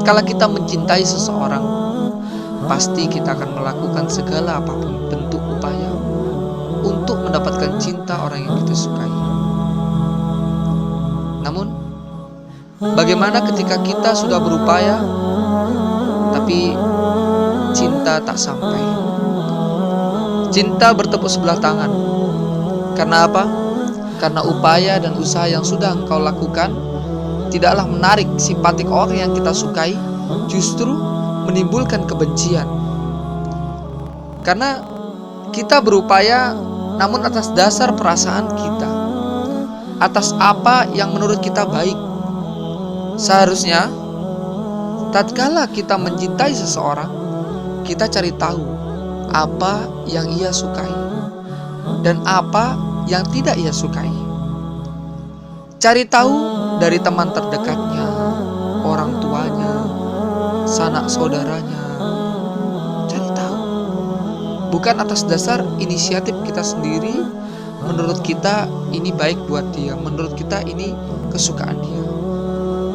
tatkala kita mencintai seseorang, pasti kita akan melakukan segala apapun bentuk upaya untuk mendapatkan cinta orang yang kita sukai. Namun, bagaimana ketika kita sudah berupaya, tapi cinta tak sampai? Cinta bertepuk sebelah tangan. Karena apa? Karena upaya dan usaha yang sudah engkau lakukan tidaklah menarik simpatik orang yang kita sukai, justru menimbulkan kebencian. Karena kita berupaya namun atas dasar perasaan kita, atas apa yang menurut kita baik. Seharusnya tatkala kita mencintai seseorang, kita cari tahu apa yang ia sukai dan apa yang tidak ia sukai. Cari tahu dari teman terdekatnya, orang tuanya, sanak saudaranya. Cari tahu. Bukan atas dasar inisiatif kita sendiri, menurut kita ini baik buat dia, menurut kita ini kesukaan dia.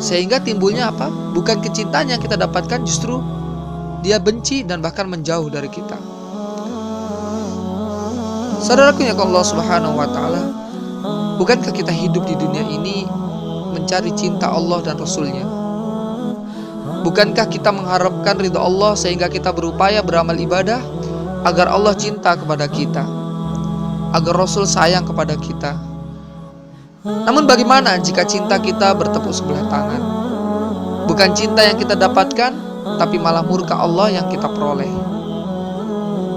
Sehingga timbulnya apa? Bukan kecintaan yang kita dapatkan, justru dia benci dan bahkan menjauh dari kita. Saudaraku ya Allah Subhanahu wa ta'ala, bukankah kita hidup di dunia ini mencari cinta Allah dan Rasulnya? Bukankah kita mengharapkan ridha Allah sehingga kita berupaya beramal ibadah agar Allah cinta kepada kita, agar Rasul sayang kepada kita? Namun bagaimana jika cinta kita bertepuk sebelah tangan? Bukan cinta yang kita dapatkan, tapi malah murka Allah yang kita peroleh.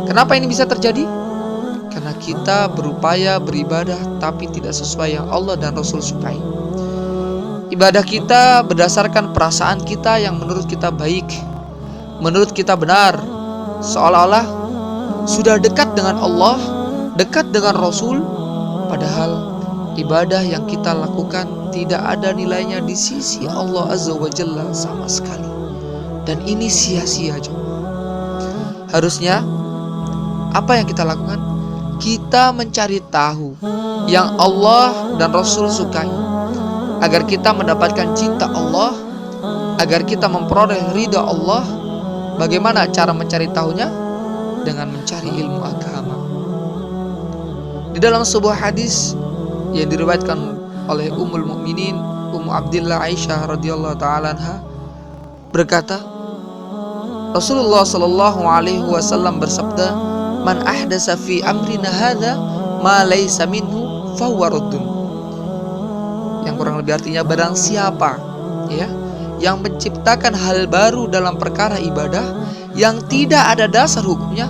Kenapa ini bisa terjadi? Karena kita berupaya beribadah tapi tidak sesuai yang Allah dan Rasul sukai. Ibadah kita berdasarkan perasaan kita yang menurut kita baik, menurut kita benar, seolah-olah sudah dekat dengan Allah, dekat dengan Rasul, padahal ibadah yang kita lakukan tidak ada nilainya di sisi Allah Azza wa Jalla sama sekali. Dan ini sia-sia. Harusnya apa yang kita lakukan? Kita mencari tahu yang Allah dan Rasul sukai, agar kita mendapatkan cinta Allah, agar kita memperoleh ridha Allah. Bagaimana cara mencari tahunya? Dengan mencari ilmu agama. Di dalam sebuah hadis yang diriwayatkan oleh Ummul Mukminin Ummu Abdillah Aisyah radhiyallahu taala anha berkata, Rasulullah sallallahu alaihi wasallam bersabda, "Man ahdasa fi amrina hadza ma laysa minhu fahuwa raddun." Yang kurang lebih artinya, barang siapa yang menciptakan hal baru dalam perkara ibadah yang tidak ada dasar hukumnya,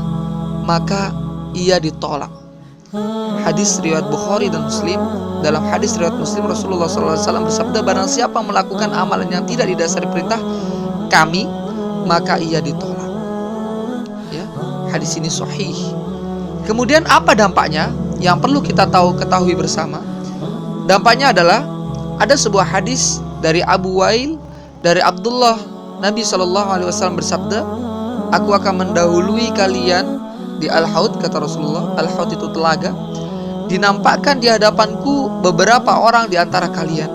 maka ia ditolak. Hadis riwayat Bukhari dan Muslim. Dalam hadis riwayat Muslim, Rasulullah SAW bersabda, barang siapa melakukan amalan yang tidak didasari perintah kami, maka ia ditolak. Hadis ini sahih. Kemudian apa dampaknya yang perlu kita ketahui bersama? Dampaknya adalah ada sebuah hadis dari Abu Wail, dari Abdullah, Nabi SAW bersabda, aku akan mendahului kalian di Al-Haud, kata Rasulullah. Al-Haud itu telaga. Dinampakkan di hadapanku beberapa orang di antara kalian.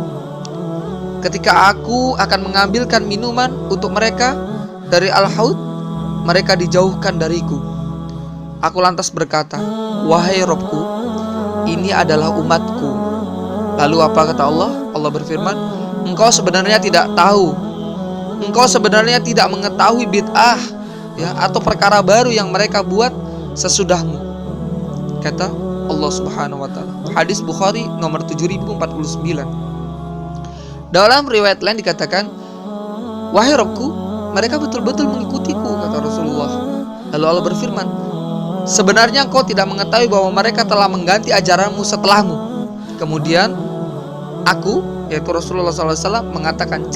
Ketika aku akan mengambilkan minuman untuk mereka dari Al-Haud, mereka dijauhkan dariku. Aku lantas berkata, wahai Robku, ini adalah umatku. Lalu apa kata Allah? Allah berfirman, engkau sebenarnya tidak tahu, engkau sebenarnya tidak mengetahui bid'ah atau perkara baru yang mereka buat sesudahmu, kata Allah Subhanahu wa ta'ala. Hadis Bukhari nomor 7049. Dalam riwayat lain dikatakan, wahai Robku, mereka betul-betul mengikutiku, kata Rasulullah. Lalu Allah berfirman, sebenarnya engkau tidak mengetahui bahwa mereka telah mengganti ajaranmu setelahmu. Kemudian aku, yaitu Rasulullah SAW, mengatakan,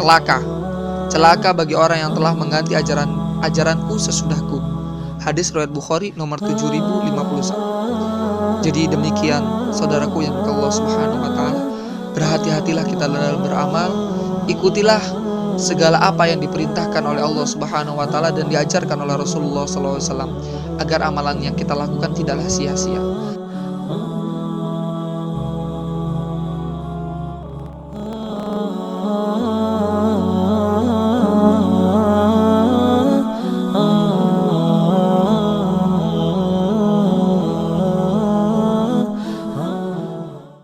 celaka bagi orang yang telah mengganti ajaranku sesudahku. Hadis riwayat Bukhari nomor 7051. Jadi demikian saudaraku yang Allah Subhanahu wa ta'ala, berhati-hatilah kita dalam beramal. Ikutilah segala apa yang diperintahkan oleh Allah Subhanahu wa ta'ala dan diajarkan oleh Rasulullah SAW, agar amalan yang kita lakukan tidaklah sia-sia.